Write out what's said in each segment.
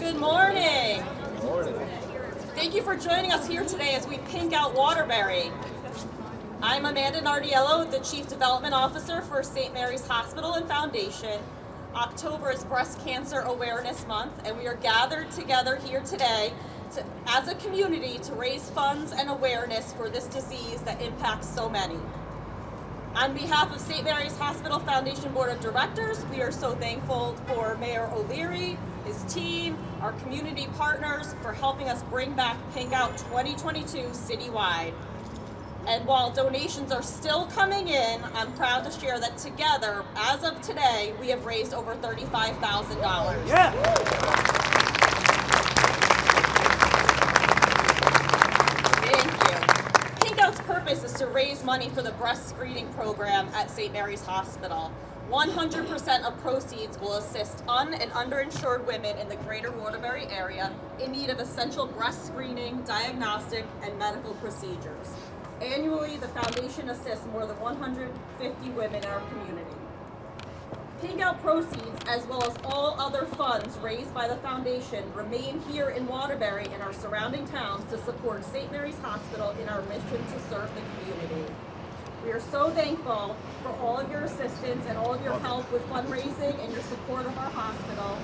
Good morning. Thank you for joining us here today as we pink out Waterbury. I'm Amanda Nardiello, the Chief Development Officer for St. Mary's Hospital and Foundation. October is Breast Cancer Awareness Month, and we are gathered together here today as a community to raise funds and awareness for this disease that impacts so many. On behalf of St. Mary's Hospital Foundation Board of Directors, we are so thankful for Mayor O'Leary, his team, our community partners for helping us bring back Pink Out 2022 citywide. And while donations are still coming in, I'm proud to share that together, as of today, we have raised over $35,000. Yeah. Pinkout's purpose is to raise money for the breast screening program at St. Mary's Hospital. 100% of proceeds will assist and underinsured women in the greater Waterbury area in need of essential breast screening, diagnostic, and medical procedures. Annually, the foundation assists more than 150 women in our community. Pinkout proceeds, as well as all other funds raised by the foundation, remain here in Waterbury and our surrounding towns to support St. Mary's Hospital in our mission to serve the community. We are so thankful for all of your assistance and all of your help with fundraising and your support of our hospital.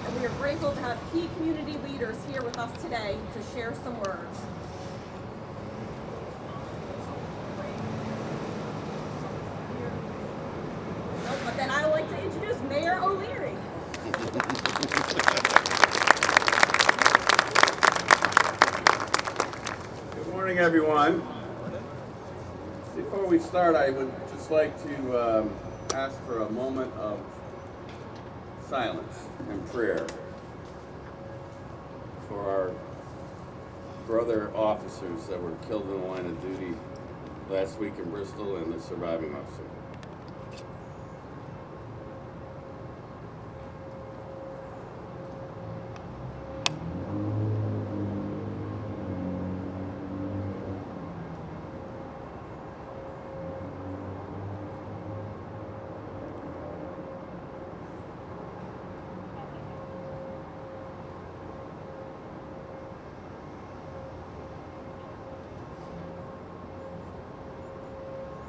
And we are grateful to have key community leaders here with us today to share some words. But then I would like to introduce Mayor O'Leary. Good morning, everyone. Before we start, I would just like to ask for a moment of silence and prayer for our brother officers that were killed in the line of duty last week in Bristol and the surviving officer.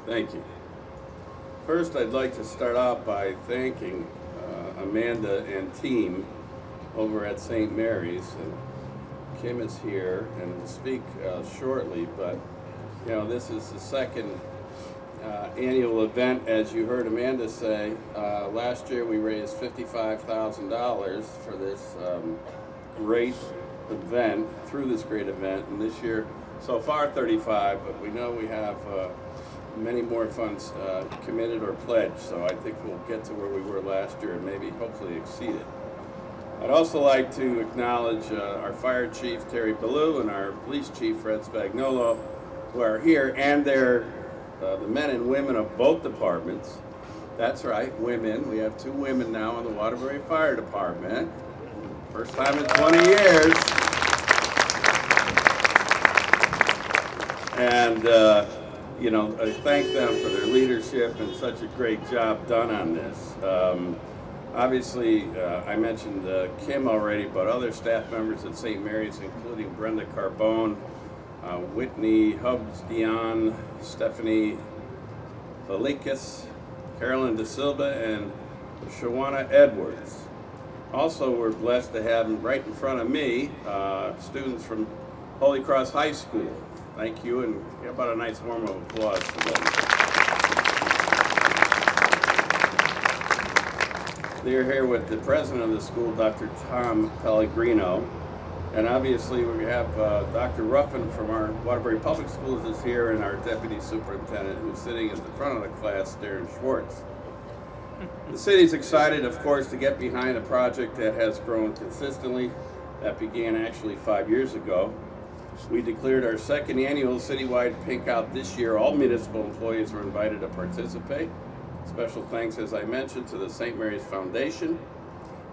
Thank you. First, I'd like to start out by thanking Amanda and team over at St. Mary's. And Kim is here and will speak shortly, but this is the second annual event. As you heard Amanda say, last year we raised $55,000 for this great event, and this year so far 35, but we know we have many more funds committed or pledged, so I think we'll get to where we were last year and maybe hopefully exceed it. I'd also like to acknowledge our fire chief, Terry Ballou, and our police chief, Fred Spagnolo, who are here, and they're the men and women of both departments. That's right, women. We have 2 women now in the Waterbury Fire Department. First time in 20 years. And I thank them for their leadership and such a great job done on this. Obviously, I mentioned Kim already, but other staff members at St. Mary's, including Brenda Carbone, Whitney Hubbs-Dion, Stephanie Valikas, Carolyn De Silva, and Shawana Edwards. Also, we're blessed to have right in front of me students from Holy Cross High School. Thank you, and how about a nice warm of applause for them. They're here with the president of the school, Dr. Tom Pellegrino, and obviously we have Dr. Ruffin from our Waterbury Public Schools is here, and our deputy superintendent who's sitting at the front of the class, Darren Schwartz. The city's excited, of course, to get behind a project that has grown consistently. That began actually 5 years ago. We declared our second annual citywide Pink Out this year. All municipal employees were invited to participate. Special thanks, as I mentioned, to the St. Mary's Foundation.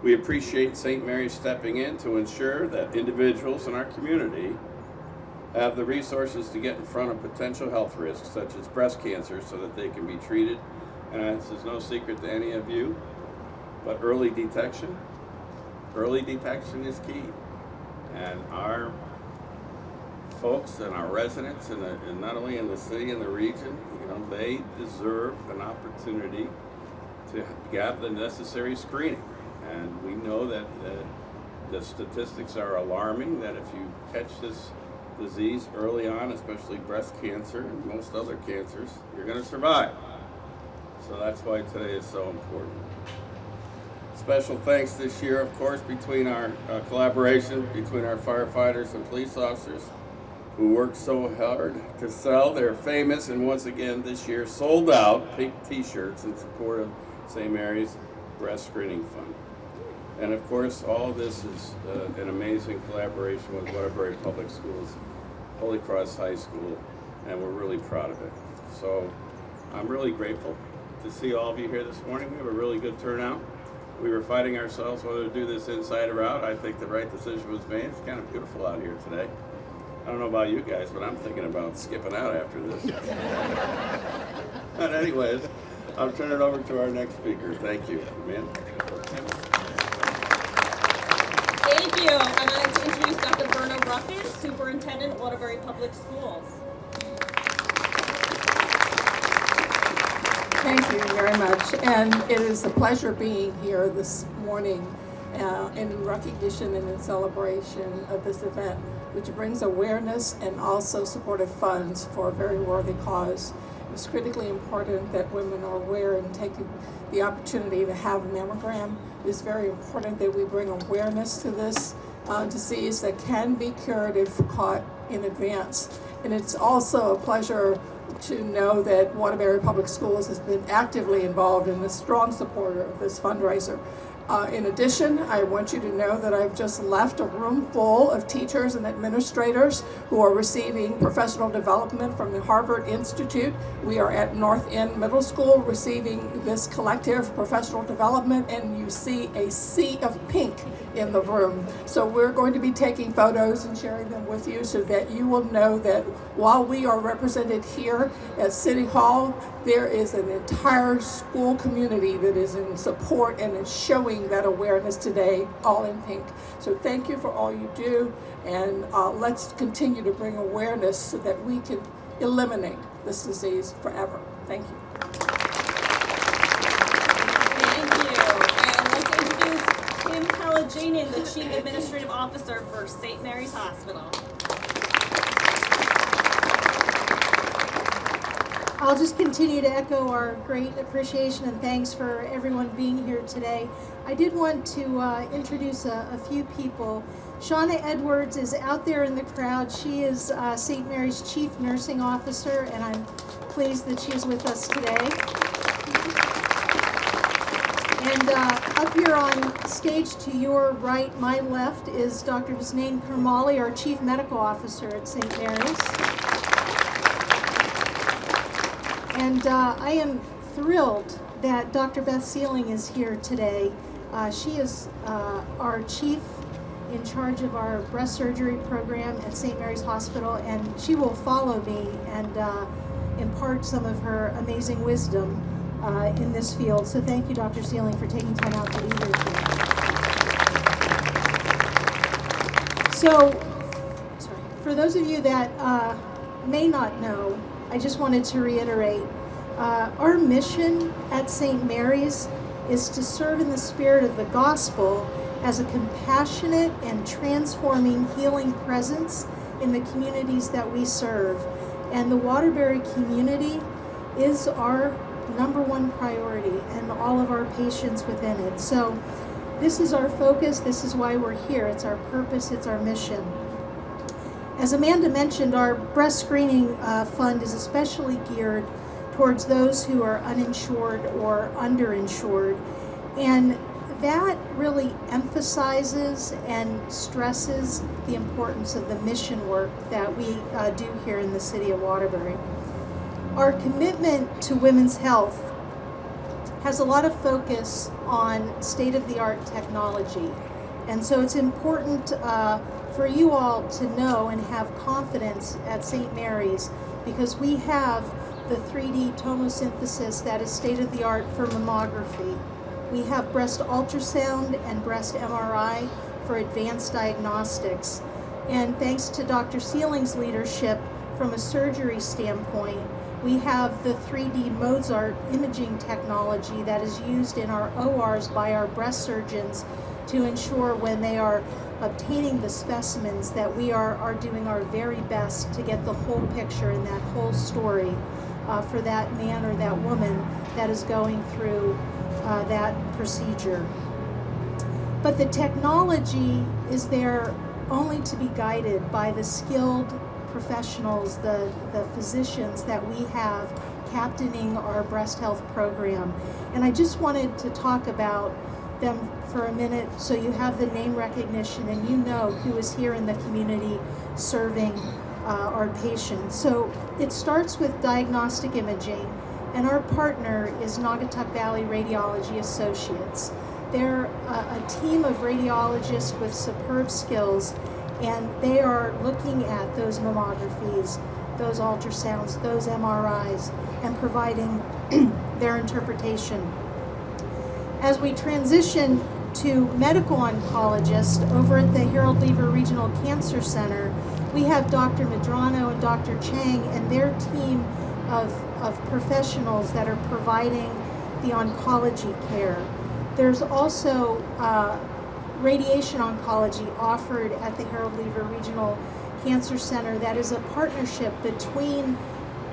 We appreciate St. Mary's stepping in to ensure that individuals in our community have the resources to get in front of potential health risks, such as breast cancer, so that they can be treated. And this is no secret to any of you, but early detection early detection is key. And our folks and our residents, and not only in the city and the region, they deserve an opportunity to get the necessary screening. And we know that the statistics are alarming, that if you catch this disease early on, especially breast cancer and most other cancers, you're going to survive. So that's why today is so important. Special thanks this year, of course, between our collaboration between our firefighters and police officers who worked so hard to sell their famous and once again this year sold out pink t-shirts in support of St. Mary's Breast Screening Fund. And of course, all of this is an amazing collaboration with Waterbury Public Schools, Holy Cross High School, and we're really proud of it. So I'm really grateful to see all of you here this morning. We have a really good turnout. We were fighting ourselves whether to do this inside or out. I think the right decision was made. It's kind of beautiful out here today. I don't know about you guys, but I'm thinking about skipping out after this. But anyways, I'll turn it over to our next speaker. Thank you. Amen. Thank you. I'd like to introduce Dr. Verna Ruffin, Superintendent, Waterbury Public Schools. Thank you very much, and it is a pleasure being here this morning in recognition and in celebration of this event, which brings awareness and also supportive funds for a very worthy cause. It's critically important that women are aware and take the opportunity to have a mammogram. It's very important that we bring awareness to this disease that can be cured if caught in advance. And it's also a pleasure to know that Waterbury Public Schools has been actively involved and a strong supporter of this fundraiser. In addition, I want you to know that I've just left a room full of teachers and administrators who are receiving professional development from the Harvard Institute. We are at North End Middle School receiving this collective professional development, and you see a sea of pink in the room. So we're going to be taking photos and sharing them with you so that you will know that while we are represented here at City Hall, there is an entire school community that is in support and is showing that awareness today, all in pink. So thank you for all you do, and let's continue to bring awareness so that we can eliminate this disease forever. Thank you. Thank you. And I'd like to introduce Kim Kalajanian, the Chief Administrative Officer for St. Mary's Hospital. I'll just continue to echo our great appreciation and thanks for everyone being here today. I did want to introduce a few people. Shauna Edwards is out there in the crowd. She is St. Mary's Chief Nursing Officer, and I'm pleased that she's with us today. And up here on stage to your right, my left, is Dr. Visnain Karmali, our Chief Medical Officer at St. Mary's. And I am thrilled that Dr. Beth Sealing is here today. She is our chief in charge of our breast surgery program at St. Mary's Hospital, and she will follow me and impart some of her amazing wisdom in this field. So thank you, Dr. Sealing, for taking time out to be here today. So, for those of you that may not know, I just wanted to reiterate, our mission at St. Mary's is to serve in the spirit of the gospel as a compassionate and transforming healing presence in the communities that we serve. And the Waterbury community is our number one priority, and all of our patients within it. So this is our focus, this is why we're here. It's our purpose, it's our mission. As Amanda mentioned, our breast screening fund is especially geared towards those who are uninsured or underinsured. And that really emphasizes and stresses the importance of the mission work that we do here in the city of Waterbury. Our commitment to women's health has a lot of focus on state-of-the-art technology. And so it's important for you all to know and have confidence at St. Mary's, because we have the 3D tomosynthesis that is state-of-the-art for mammography. We have breast ultrasound and breast MRI for advanced diagnostics. And thanks to Dr. Seeling's leadership from a surgery standpoint, we have the 3D Mozart imaging technology that is used in our ORs by our breast surgeons to ensure when they are obtaining the specimens that we are doing our very best to get the whole picture and that whole story for that man or that woman that is going through that procedure. But the technology is there only to be guided by the skilled professionals, the physicians that we have captaining our breast health program. And I just wanted to talk about them for a minute so you have the name recognition and you know who is here in the community serving our patients. So it starts with diagnostic imaging, and our partner is Naugatuck Valley Radiology Associates. They're a team of radiologists with superb skills, and they are looking at those mammographies, those ultrasounds, those MRIs, and providing their interpretation. As we transition to medical oncologist over at the Harold Lever Regional Cancer Center, we have Dr. Medrano and Dr. Chang and their team of professionals that are providing the oncology care. There's also radiation oncology offered at the Harold Lever Regional Cancer Center that is a partnership between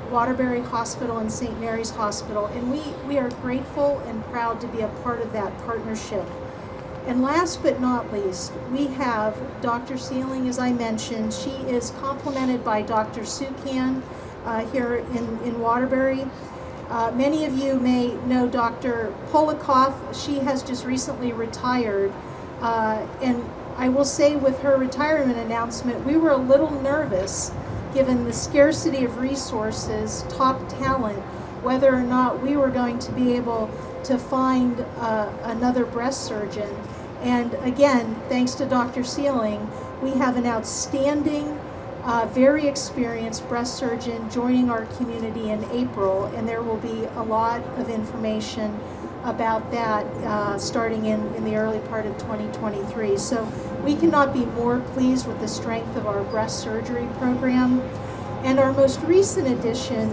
Waterbury Hospital and St. Mary's Hospital, and we are grateful and proud to be a part of that partnership. And last but not least, we have Dr. Seeling, as I mentioned. She is complemented by Dr. Sukan here in Waterbury. Many of you may know Dr. Polikoff. She has just recently retired. And I will say with her retirement announcement, we were a little nervous given the scarcity of resources, top talent, whether or not we were going to be able to find another breast surgeon. And again, thanks to Dr. Seeling, we have an outstanding, very experienced breast surgeon joining our community in April, and there will be a lot of information about that starting in the early part of 2023. So we cannot be more pleased with the strength of our breast surgery program. And our most recent addition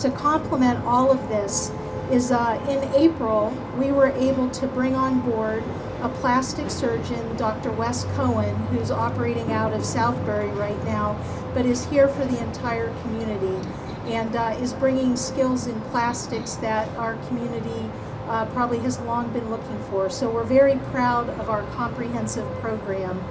to complement all of this is in April, we were able to bring on board a plastic surgeon, Dr. Wes Cohen, who's operating out of Southbury right now, but is here for the entire community and is bringing skills in plastics that our community probably has long been looking for. So we're very proud of our comprehensive program.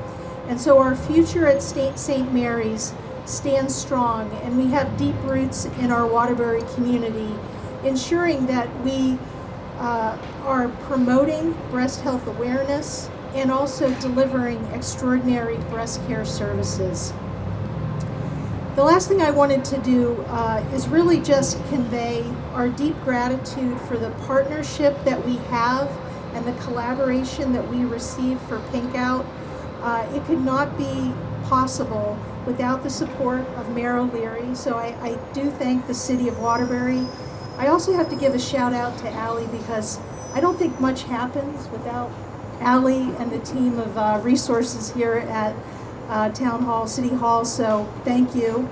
And so our future at St. Mary's stands strong, and we have deep roots in our Waterbury community, ensuring that we are promoting breast health awareness and also delivering extraordinary breast care services. The last thing I wanted to do is really just convey our deep gratitude for the partnership that we have and the collaboration that we receive for Pink Out. It could not be possible without the support of Mayor O'Leary, so I do thank the City of Waterbury. I also have to give a shout out to Allie because I don't think much happens without Allie and the team of resources here at Town Hall, City Hall, so thank you.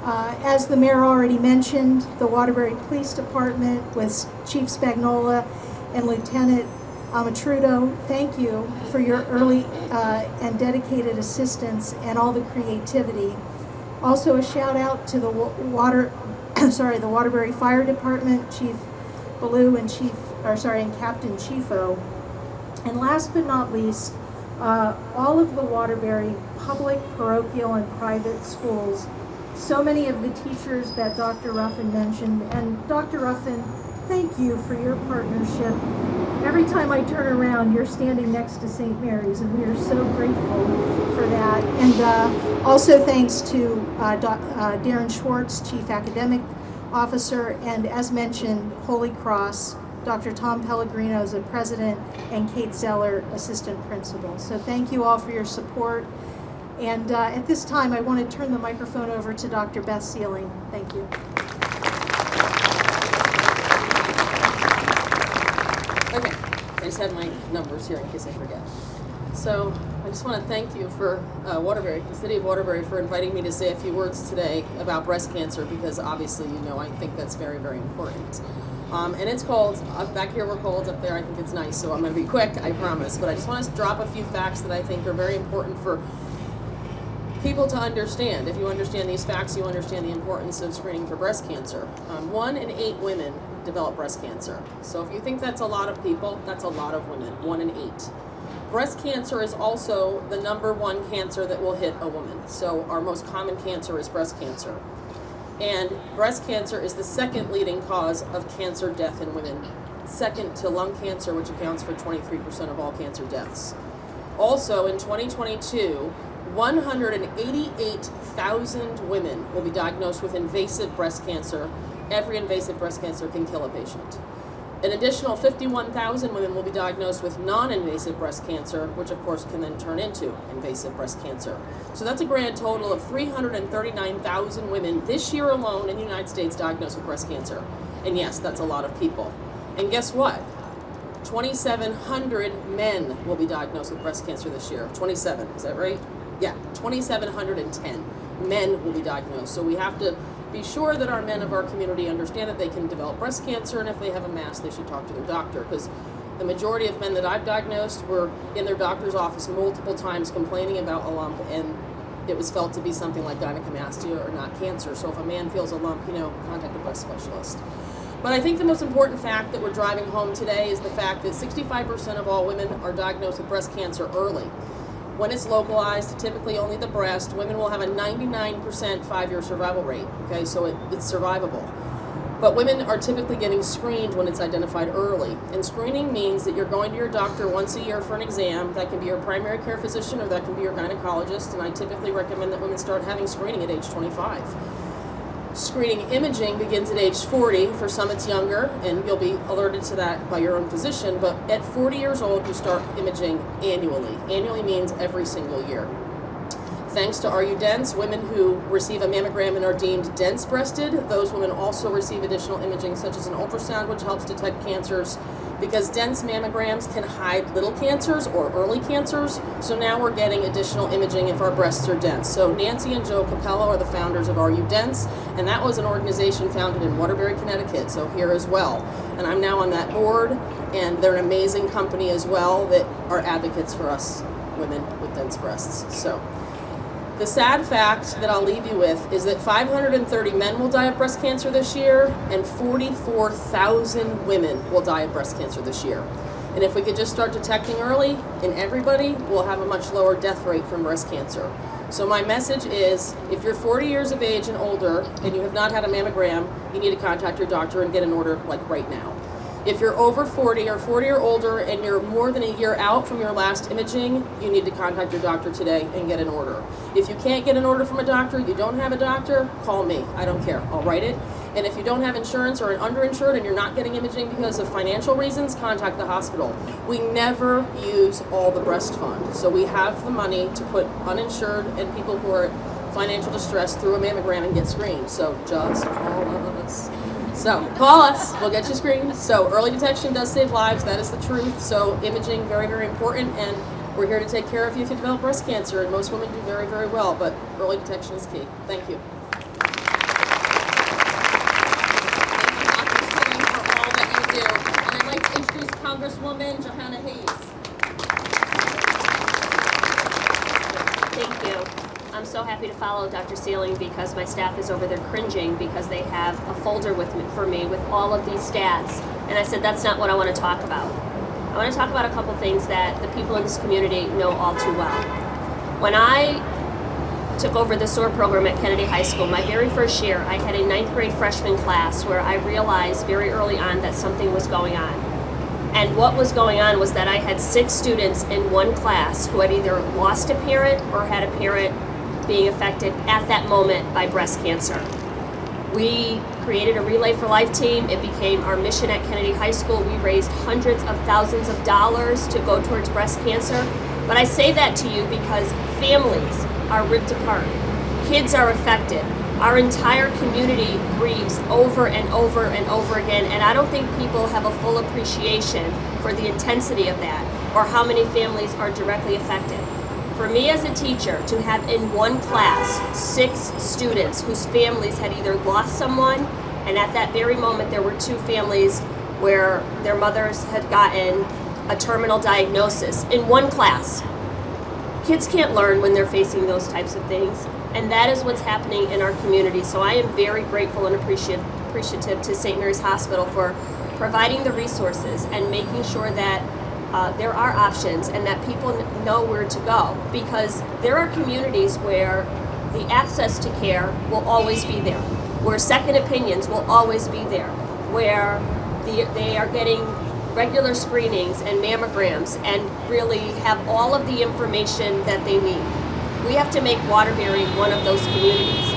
As the mayor already mentioned, the Waterbury Police Department with Chief Spagnola and Lieutenant Amatrudo, thank you for your early and dedicated assistance and all the creativity. Also a shout out to the the Waterbury Fire Department, Chief Ballou and Captain Chifo. And last but not least, all of the Waterbury public, parochial, and private schools. So many of the teachers that Dr. Ruffin mentioned. And Dr. Ruffin, thank you for your partnership. Every time I turn around, you're standing next to St. Mary's, and we are so grateful for that. And also thanks to Darren Schwartz, Chief Academic Officer, and as mentioned, Holy Cross, Dr. Tom Pellegrino is the president, and Kate Zeller, assistant principal. So thank you all for your support. And at this time, I want to turn the microphone over to Dr. Beth Seeling. Thank you. Okay. just had my numbers here in case I forget. So I just want to thank you for Waterbury, the city of Waterbury, for inviting me to say a few words today about breast cancer, because obviously, you know, I think that's very, very important. And it's cold. Back here we're cold, up there I think it's nice, so I'm going to be quick, I promise. But I just want to drop a few facts that I think are very important for people to understand. If you understand these facts, you understand the importance of screening for breast cancer. 1 in 8 women develop breast cancer. So if you think that's a lot of people, that's a lot of women, 1 in 8. Breast cancer is also the #1 cancer that will hit a woman. So our most common cancer is breast cancer. And breast cancer is the second leading cause of cancer death in women, second to lung cancer, which accounts for 23% of all cancer deaths. Also, in 2022, 188,000 women will be diagnosed with invasive breast cancer. Every invasive breast cancer can kill a patient. An additional 51,000 women will be diagnosed with non-invasive breast cancer, which of course can then turn into invasive breast cancer. So that's a grand total of 339,000 women this year alone in the United States diagnosed with breast cancer. And yes, that's a lot of people. And guess what? 2,700 men will be diagnosed with breast cancer this year. 27, is that right? Yeah, 2,710 men will be diagnosed. So we have to be sure that our men of our community understand that they can develop breast cancer, and if they have a mass, they should talk to their doctor, because the majority of men that I've diagnosed were in their doctor's office multiple times complaining about a lump, and it was felt to be something like gynecomastia or not cancer. So if a man feels a lump, contact a breast specialist. But I think the most important fact that we're driving home today is the fact that 65% of all women are diagnosed with breast cancer early. When it's localized, typically only the breast, women will have a 99% 5-year survival rate, okay, so it's survivable. But women are typically getting screened when it's identified early. And screening means that you're going to your doctor once a year for an exam. That can be your primary care physician or that can be your gynecologist, and I typically recommend that women start having screening at age 25. Screening imaging begins at age 40. For some it's younger, and you'll be alerted to that by your own physician, but at 40 years old you start imaging annually. Annually means every single year. Thanks to RU Dense, women who receive a mammogram and are deemed dense-breasted, those women also receive additional imaging such as an ultrasound, which helps detect cancers, because dense mammograms can hide little cancers or early cancers, so now we're getting additional imaging if our breasts are dense. So Nancy and Joe Capello are the founders of RU Dense, and that was an organization founded in Waterbury, Connecticut, so here as well. And I'm now on that board, and they're an amazing company as well that are advocates for us women with dense breasts. So the sad fact that I'll leave you with is that 530 men will die of breast cancer this year, and 44,000 women will die of breast cancer this year. And if we could just start detecting early in everybody, we'll have a much lower death rate from breast cancer. So my message is, if you're 40 years of age and older and you have not had a mammogram, you need to contact your doctor and get an order like right now. If you're over 40 or 40 or older and you're more than a year out from your last imaging, you need to contact your doctor today and get an order. If you can't get an order from a doctor, you don't have a doctor, call me. I don't care. I'll write it. And if you don't have insurance or are underinsured and you're not getting imaging because of financial reasons, contact the hospital. We never use all the breast fund. So we have the money to put uninsured and people who are in financial distress through a mammogram and get screened. So just call us. So call us, we'll get you screened. So early detection does save lives, that is the truth. So imaging, very, very important, and we're here to take care of you if you develop breast cancer, and most women do very, very well, but early detection is key. Thank you. Thank you, Dr. Singh, for all that you do. And I'd like to introduce Congresswoman Johanna Hayes. Thank you. I'm so happy to follow Dr. Sealing because my staff is over there cringing because they have a folder for me with all of these stats. And I said, that's not what I want to talk about. I want to talk about a couple things that the people in this community know all too well. When I took over the SOAR program at Kennedy High School, my very first year, I had a 9th grade freshman class where I realized very early on that something was going on. And what was going on was that I had 6 students in one class who had either lost a parent or had a parent being affected at that moment by breast cancer. We created a Relay for Life team. It became our mission at Kennedy High School. We raised hundreds of thousands of dollars to go towards breast cancer. But I say that to you because families are ripped apart. Kids are affected. Our entire community grieves over and over and over again, and I don't think people have a full appreciation for the intensity of that or how many families are directly affected. For me as a teacher to have in one class 6 students whose families had either lost someone, and at that very moment there were 2 families where their mothers had gotten a terminal diagnosis in one class. Kids can't learn when they're facing those types of things, and that is what's happening in our community. So I am very grateful and appreciative to St. Mary's Hospital for providing the resources and making sure that there are options and that people know where to go, because there are communities where the access to care will always be there, where second opinions will always be there, where they are getting regular screenings and mammograms and really have all of the information that they need. We have to make Waterbury one of those communities.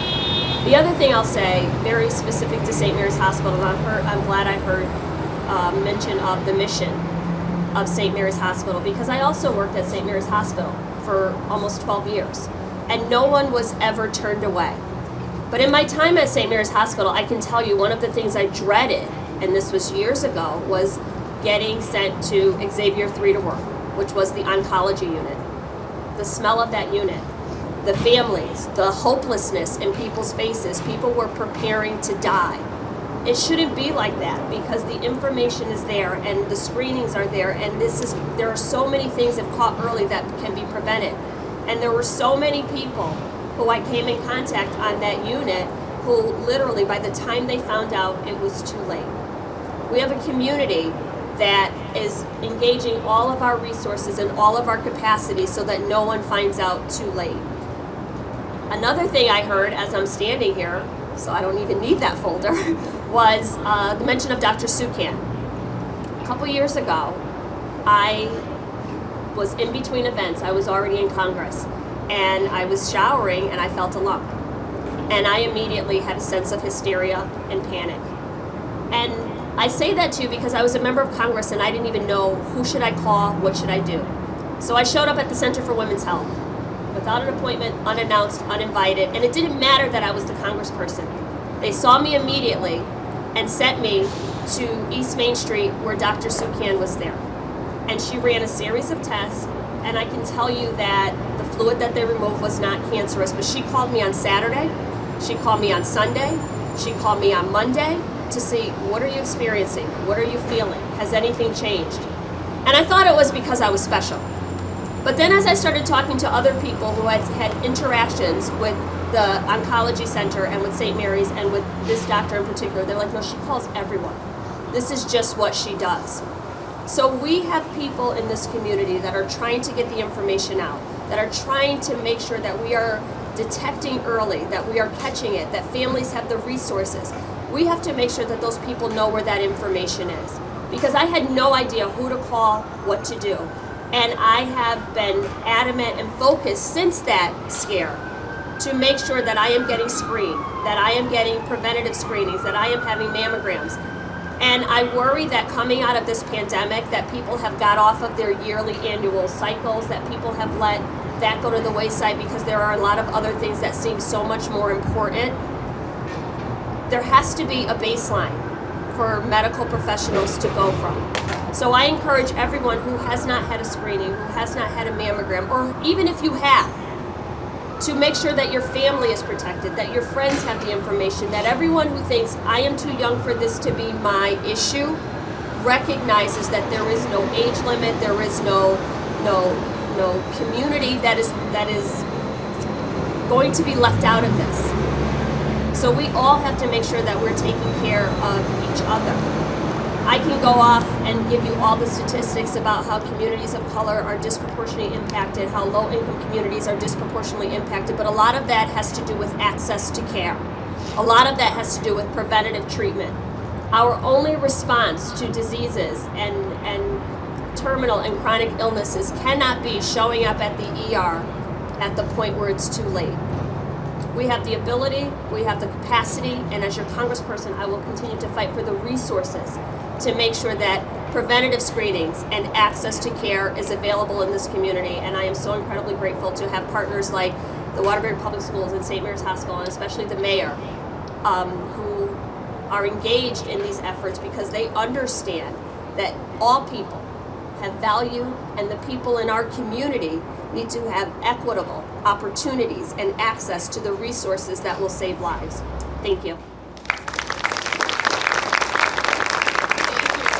The other thing I'll say, very specific to St. Mary's Hospital, and I'm glad I heard mention of the mission of St. Mary's Hospital, because I also worked at St. Mary's Hospital for almost 12 years, and no one was ever turned away. But in my time at St. Mary's Hospital, I can tell you one of the things I dreaded, and this was years ago, was getting sent to Xavier 3 to work, which was the oncology unit. The smell of that unit, the families, the hopelessness in people's faces, people were preparing to die. It shouldn't be like that, because the information is there and the screenings are there, and there are so many things if caught early that can be prevented. And there were so many people who I came in contact on that unit who literally by the time they found out, it was too late. We have a community that is engaging all of our resources and all of our capacity so that no one finds out too late. Another thing I heard as I'm standing here, so I don't even need that folder, was the mention of Dr. Sukan. A couple years ago, I was in between events. I was already in Congress, and I was showering and I felt a lump. And I immediately had a sense of hysteria and panic. And I say that to you because I was a member of Congress and I didn't even know who should I call, what should I do. So I showed up at the Center for Women's Health without an appointment, unannounced, uninvited, and it didn't matter that I was the congressperson. They saw me immediately and sent me to East Main Street where Dr. Sukan was there. And she ran a series of tests, and I can tell you that the fluid that they removed was not cancerous, but she called me on Saturday, she called me on Sunday, she called me on Monday to see, what are you experiencing? What are you feeling? Has anything changed? And I thought it was because I was special. But then as I started talking to other people who had interactions with the oncology center and with St. Mary's and with this doctor in particular, they're like, no, she calls everyone. This is just what she does. So we have people in this community that are trying to get the information out, that are trying to make sure that we are detecting early, that we are catching it, that families have the resources. We have to make sure that those people know where that information is. Because I had no idea who to call, what to do. And I have been adamant and focused since that scare to make sure that I am getting screened, that I am getting preventative screenings, that I am having mammograms. And I worry that coming out of this pandemic, that people have got off of their yearly annual cycles, that people have let that go to the wayside because there are a lot of other things that seem so much more important. There has to be a baseline for medical professionals to go from. So I encourage everyone who has not had a screening, who has not had a mammogram, or even if you have, to make sure that your family is protected, that your friends have the information, that everyone who thinks I am too young for this to be my issue recognizes that there is no age limit, there is no community that is going to be left out of this. So we all have to make sure that we're taking care of each other. I can go off and give you all the statistics about how communities of color are disproportionately impacted, how low-income communities are disproportionately impacted, but a lot of that has to do with access to care. A lot of that has to do with preventative treatment. Our only response to diseases and terminal and chronic illnesses cannot be showing up at the ER at the point where it's too late. We have the ability, we have the capacity, and as your congressperson, I will continue to fight for the resources to make sure that preventative screenings, and access to care is available in this community. And I am so incredibly grateful to have partners like the Waterbury Public Schools and St. Mary's Hospital, and especially the mayor, who are engaged in these efforts because they understand that all people have value, and the people in our community need to have equitable opportunities and access to the resources that will save lives. Thank you.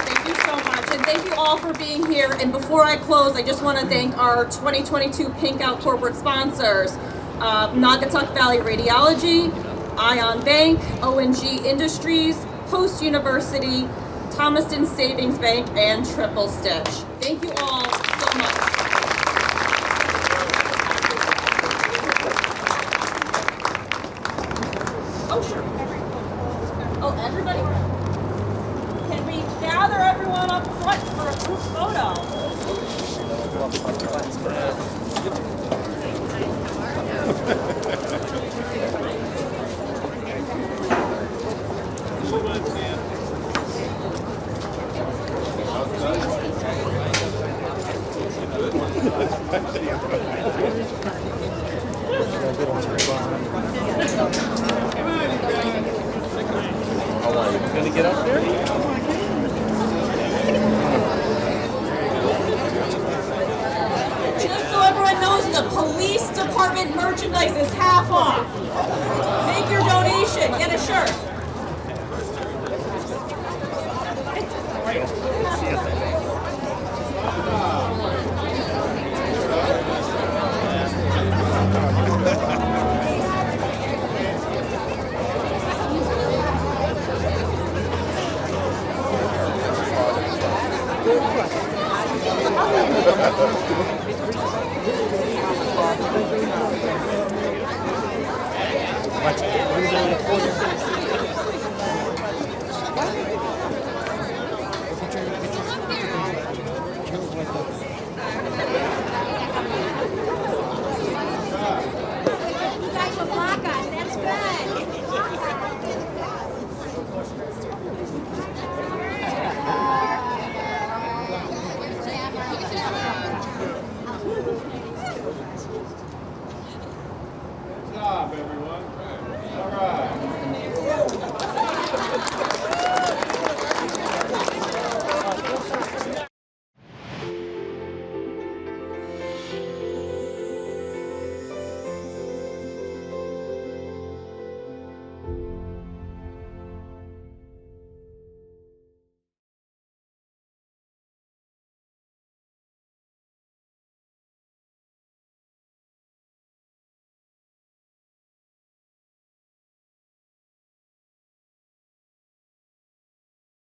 Thank you so much, and thank you all for being here. And before I close, I just want to thank our 2022 Pink Out corporate sponsors, Naugatuck Valley Radiology, Ion Bank, ONG Industries, Post University, Thomaston Savings Bank, and Triple Stitch. Thank you all so much. Oh, sure. Oh, everybody? Can we gather everyone up front for a group photo? Gonna get up there? Just so everyone knows, the police department merchandise is half off. Make your donation, get a shirt. Watch it.